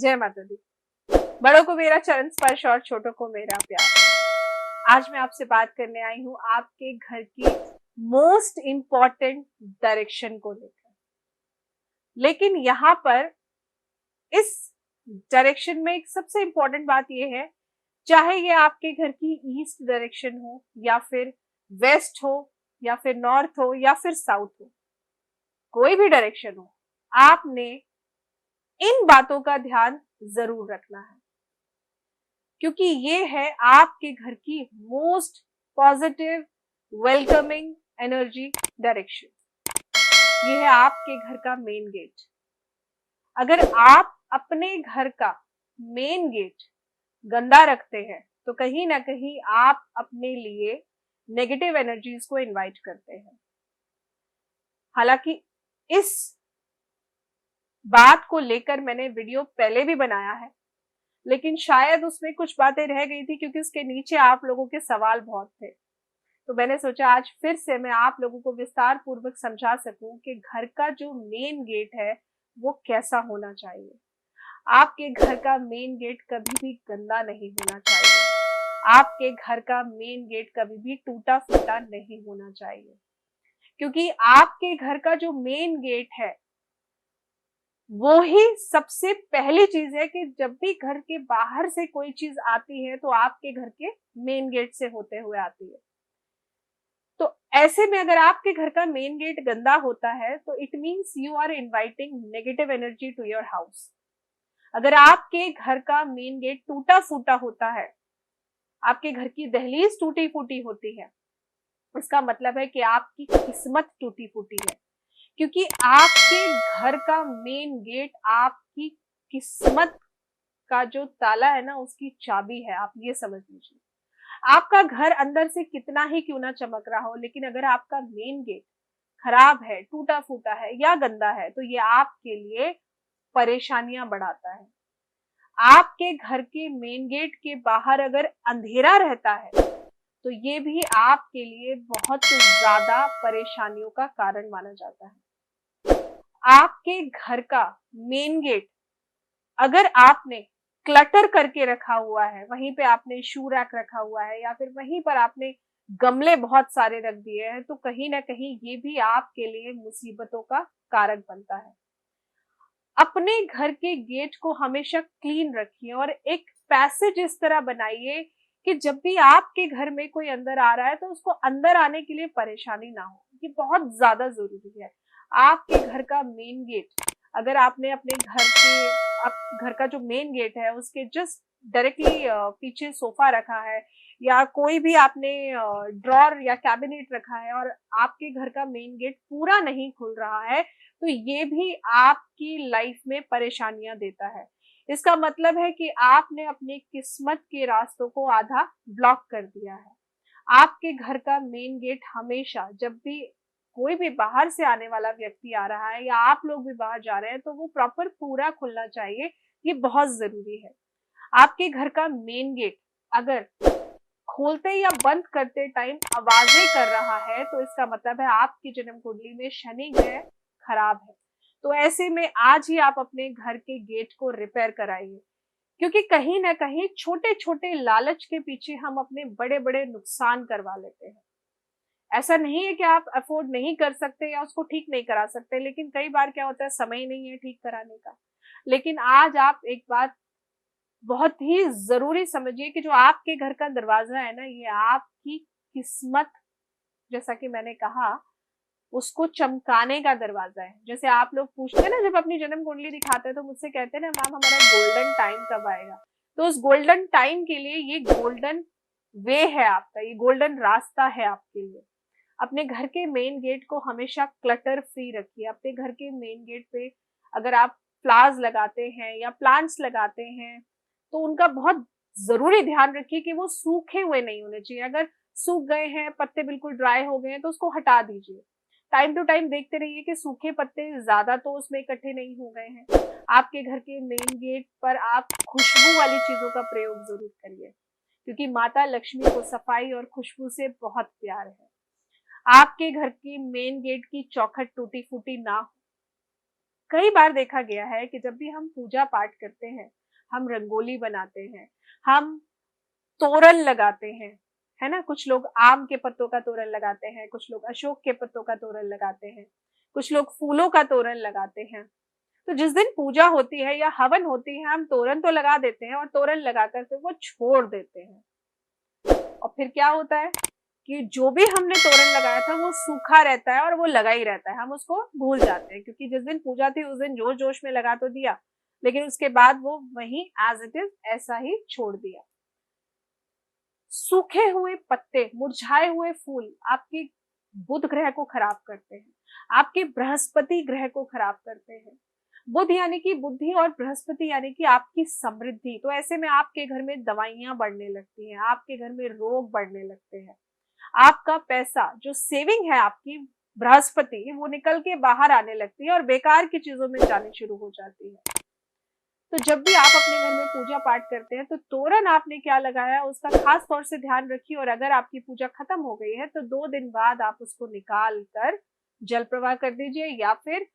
जय माता दी। बड़ों को मेरा चरण स्पर्श और छोटों को मेरा प्यार। आज मैं आपसे बात करने आई हूँ आपके घर की मोस्ट इंपॉर्टेंट डायरेक्शन को लेकर। लेकिन यहाँ पर इस डायरेक्शन में एक सबसे इंपॉर्टेंट बात यह है, चाहे ये आपके घर की ईस्ट डायरेक्शन हो या फिर वेस्ट हो या फिर नॉर्थ हो या फिर साउथ हो, कोई भी डायरेक्शन हो, आपने इन बातों का ध्यान जरूर रखना है, क्योंकि ये है आपके घर की most positive welcoming energy direction. ये है आपके घर का मेन गेट। अगर आप अपने घर का मेन गेट गंदा रखते हैं तो कहीं ना कहीं आप अपने लिए नेगेटिव एनर्जीज को इनवाइट करते हैं। हालांकि इस बात को लेकर मैंने वीडियो पहले भी बनाया है, लेकिन शायद उसमें कुछ बातें रह गई थी क्योंकि उसके नीचे आप लोगों के सवाल बहुत थे। तो मैंने सोचा आज फिर से मैं आप लोगों को विस्तार पूर्वक समझा सकूं कि घर का जो मेन गेट है वो कैसा होना चाहिए। आपके घर का मेन गेट कभी भी गंदा नहीं होना चाहिए। आपके घर का मेन गेट कभी भी टूटा फूटा नहीं होना चाहिए, क्योंकि आपके घर का जो मेन गेट है वो ही सबसे पहली चीज है कि जब भी घर के बाहर से कोई चीज आती है तो आपके घर के मेन गेट से होते हुए आती है। तो ऐसे में अगर आपके घर का मेन गेट गंदा होता है तो it means you are inviting negative energy to your house. अगर आपके घर का मेन गेट टूटा फूटा होता है, आपके घर की दहलीज टूटी फूटी होती है, इसका मतलब है कि आपकी किस्मत टूटी फूटी है, क्योंकि आपके घर का मेन गेट आपकी किस्मत का जो ताला है ना, उसकी चाबी है। आप ये समझ लीजिए, आपका घर अंदर से कितना ही क्यों ना चमक रहा हो, लेकिन अगर आपका मेन गेट खराब है, टूटा फूटा है या गंदा है तो ये आपके लिए परेशानियां बढ़ाता है। आपके घर के मेन गेट के बाहर अगर अंधेरा रहता है तो ये भी आपके लिए बहुत ज्यादा परेशानियों का कारण माना जाता है। आपके घर का मेन गेट अगर आपने क्लटर करके रखा हुआ है, वहीं पे आपने शू रैक रखा हुआ है या फिर वहीं पर आपने गमले बहुत सारे रख दिए हैं, तो कहीं ना कहीं ये भी आपके लिए मुसीबतों का कारक बनता है। अपने घर के गेट को हमेशा क्लीन रखिए और एक पैसेज इस तरह बनाइए कि जब भी आपके घर में कोई अंदर आ रहा है तो उसको अंदर आने के लिए परेशानी ना हो। ये बहुत ज्यादा जरूरी है। आपके घर का मेन गेट अगर आपने अपने घर का जो मेन गेट है उसके जस्ट डायरेक्टली पीछे सोफा रखा है या कोई भी आपने ड्रॉर या कैबिनेट रखा है और आपके घर का मेन गेट पूरा नहीं खुल रहा है, तो ये भी आपकी लाइफ में परेशानियां देता है। इसका मतलब है कि आपने अपनी किस्मत के रास्तों को आधा ब्लॉक कर दिया है। आपके घर का मेन गेट हमेशा, जब भी कोई भी बाहर से आने वाला व्यक्ति आ रहा है या आप लोग भी बाहर जा रहे हैं, तो वो प्रॉपर पूरा खुलना चाहिए। ये बहुत जरूरी है। आपके घर का मेन गेट अगर खोलते या बंद करते टाइम आवाजें कर रहा है तो इसका मतलब है आपकी जन्म कुंडली में शनि ग्रह खराब है। तो ऐसे में आज ही आप अपने घर के गेट को रिपेयर कराइए, क्योंकि कहीं ना कहीं छोटे छोटे लालच के पीछे हम अपने बड़े बड़े नुकसान करवा लेते हैं। ऐसा नहीं है कि आप अफोर्ड नहीं कर सकते या उसको ठीक नहीं करा सकते, लेकिन कई बार क्या होता है, समय नहीं है ठीक कराने का। लेकिन आज आप एक बात बहुत ही जरूरी समझिए कि जो आपके घर का दरवाजा है ना, ये आपकी किस्मत, जैसा कि मैंने कहा, उसको चमकाने का दरवाजा है। जैसे आप लोग पूछते हैं ना, जब अपनी जन्म कुंडली दिखाते हैं तो मुझसे कहते हैं ना, मैम हमारा गोल्डन टाइम कब आएगा। तो उस गोल्डन टाइम के लिए ये गोल्डन वे है आपका, ये गोल्डन रास्ता है आपके लिए। अपने घर के मेन गेट को हमेशा क्लटर फ्री रखिए। अपने घर के मेन गेट पे अगर आप फ्लावर्स लगाते हैं या प्लांट्स लगाते हैं तो उनका बहुत जरूरी ध्यान रखिए कि वो सूखे हुए नहीं होने चाहिए। अगर सूख गए हैं, पत्ते बिल्कुल ड्राई हो गए हैं, तो उसको हटा दीजिए। टाइम टू टाइम देखते रहिए कि सूखे पत्ते ज्यादा तो उसमें इकट्ठे नहीं हो गए हैं। आपके घर के मेन गेट पर आप खुशबू वाली चीजों का प्रयोग जरूर करिए, क्योंकि माता लक्ष्मी को सफाई और खुशबू से बहुत प्यार है। आपके घर की मेन गेट की चौखट टूटी फूटी ना हो, कई बार देखा गया है कि जब भी हम पूजा पाठ करते हैं, हम रंगोली बनाते हैं, हम तोरण लगाते हैं, है ना? कुछ लोग आम के पत्तों का तोरण लगाते हैं, कुछ लोग अशोक के पत्तों का तोरण लगाते हैं, कुछ लोग फूलों का तोरण लगाते हैं। तो जिस दिन पूजा होती है या हवन होती है, हम तोरण तो लगा देते हैं और तोरण लगाकर फिर वो छोड़ देते हैं। और फिर क्या होता है कि जो भी हमने तोरण लगाया था वो सूखा रहता है और वो लगा ही रहता है, हम उसको भूल जाते हैं, क्योंकि जिस दिन पूजा थी उस दिन जोश जोश में लगा तो दिया, लेकिन उसके बाद वो वहीं एज इट इज ऐसा ही छोड़ दिया। सूखे हुए पत्ते, मुरझाए हुए फूल आपके बुध ग्रह को खराब करते हैं, आपके बृहस्पति ग्रह को खराब करते हैं। बुध यानी कि बुद्धि और बृहस्पति यानी कि आपकी समृद्धि। तो ऐसे में आपके घर में दवाइयां बढ़ने लगती हैं, आपके घर में रोग बढ़ने लगते हैं, आपका पैसा जो सेविंग है आपकी बृहस्पति वो निकल के बाहर आने लगती है और बेकार की चीजों में जानी शुरू हो जाती है। तो जब भी आप अपने घर में पूजा पाठ करते हैं तो तोरण आपने क्या लगाया उसका खास तौर से ध्यान रखिए, और अगर आपकी पूजा खत्म हो गई है तो 2 दिन बाद आप उसको निकाल कर जल प्रवाह कर दीजिए, या फिर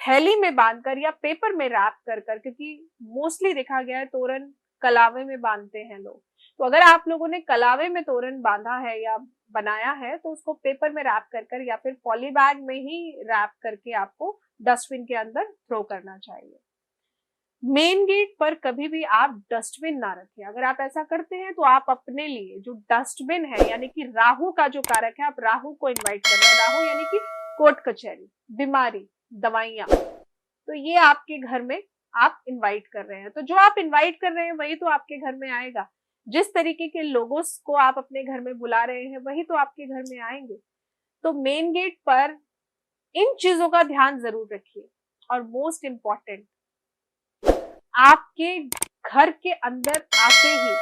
थैली में बांधकर या पेपर में रैप कर कर, क्योंकि मोस्टली देखा गया है तोरण कलावे में बांधते हैं लोग। तो अगर आप लोगों ने कलावे में तोरण बांधा है या बनाया है तो उसको पेपर में रैप कर कर या फिर पॉली बैग में ही रैप करके आपको डस्टबिन के अंदर थ्रो करना चाहिए। मेन गेट पर कभी भी आप डस्टबिन ना रखें। अगर आप ऐसा करते हैं तो आप अपने लिए जो डस्टबिन है यानी कि राहु का जो कारक है, आप राहु को इनवाइट कर रहे हैं। राहु यानी कि कोर्ट कचहरी, बीमारी, दवाइयां, तो ये आपके घर में आप इनवाइट कर रहे हैं। तो जो आप इनवाइट कर रहे हैं वही तो आपके घर में आएगा। जिस तरीके के लोगों को आप अपने घर में बुला रहे हैं वही तो आपके घर में आएंगे। तो मेन गेट पर इन चीजों का ध्यान जरूर रखिए। और मोस्ट इंपॉर्टेंट, आपके घर के अंदर आते ही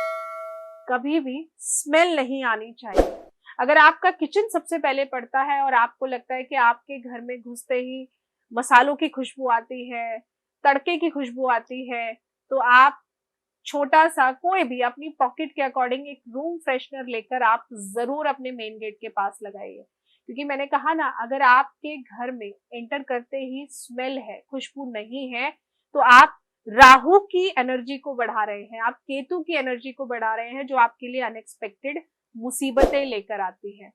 कभी भी स्मेल नहीं आनी चाहिए। अगर आपका किचन सबसे पहले पड़ता है और आपको लगता है कि आपके घर में घुसते ही मसालों की खुशबू आती है, तड़के की खुशबू आती है, तो आप छोटा सा कोई भी अपनी पॉकेट के अकॉर्डिंग एक रूम फ्रेशनर लेकर आप जरूर अपने मेन गेट के पास लगाइए। क्योंकि मैंने कहा ना, अगर आपके घर में एंटर करते ही स्मेल है, खुशबू नहीं है, तो आप राहु की एनर्जी को बढ़ा रहे हैं, आप केतु की एनर्जी को बढ़ा रहे हैं, जो आपके लिए अनएक्सपेक्टेड मुसीबतें लेकर आती है।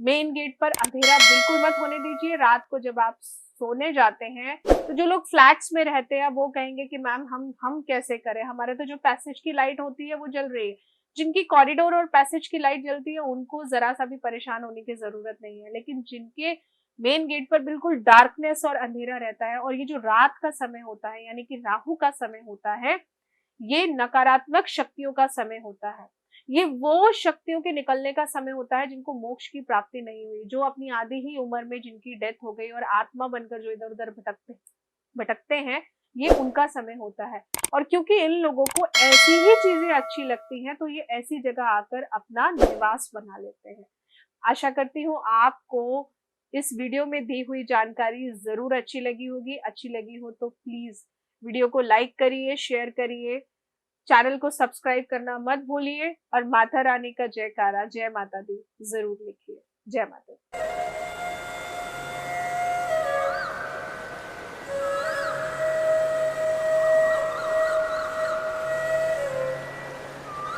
मेन गेट पर अंधेरा बिल्कुल मत होने दीजिए। रात को जब आप सोने जाते हैं तो जो लोग फ्लैट्स में रहते हैं वो कहेंगे कि मैम हम कैसे करें, हमारे तो जो पैसेज की लाइट होती है वो जल रही है। जिनकी कॉरिडोर और पैसेज की लाइट जलती है उनको जरा सा भी परेशान होने की जरूरत नहीं है, लेकिन जिनके मेन गेट पर बिल्कुल डार्कनेस और अंधेरा रहता है, और ये जो रात का समय होता है यानी कि राहु का समय होता है, ये नकारात्मक शक्तियों का समय होता है। ये वो शक्तियों के निकलने का समय होता है जिनको मोक्ष की प्राप्ति नहीं हुई, जो अपनी आधी ही उम्र में जिनकी डेथ हो गई और आत्मा बनकर जो इधर उधर भटकते हैं, ये उनका समय होता है। और क्योंकि इन लोगों को ऐसी ही चीजें अच्छी लगती हैं तो ये ऐसी जगह आकर अपना निवास बना लेते हैं। आशा करती हूँ आपको इस वीडियो में दी हुई जानकारी जरूर अच्छी लगी होगी। अच्छी लगी हो तो प्लीज वीडियो को लाइक करिए, शेयर करिए, चैनल को सब्सक्राइब करना मत भूलिए, और माता रानी का जयकारा, जय माता दी जरूर लिखिए। जय माता दी।